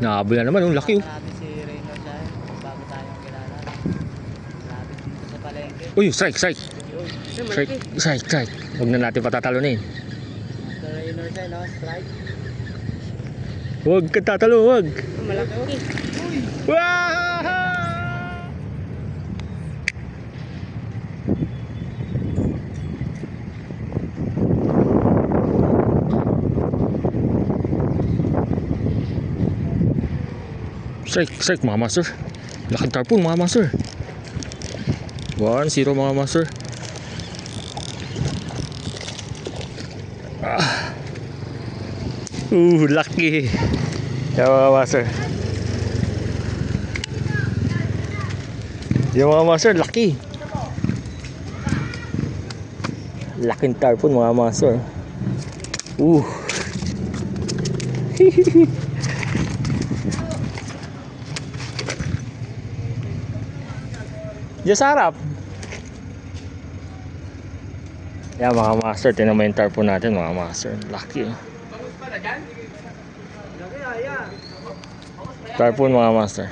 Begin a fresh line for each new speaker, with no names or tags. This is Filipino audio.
Nahabol na naman, yung laki oh.
Natin si Raynor dyan, bago tayong kilala. Malapit dito sa palengke.
Uy, strike.
Yun.
Strike. Huwag na natin patatalunin.
Master Raynor dyan, no? Strike.
Huwag ka tatalo, huwag.
Malaki oh.
Wow! Strike mga master. Laking tarpon mga master. 1-0 mga master. Lucky. Yan mga master. Yan mga master, lucky. Laking tarpon mga master. Diyan sa harap. Yan mga master, tinan mo yung tarpon natin mga master. Lucky. Tarpon mga master.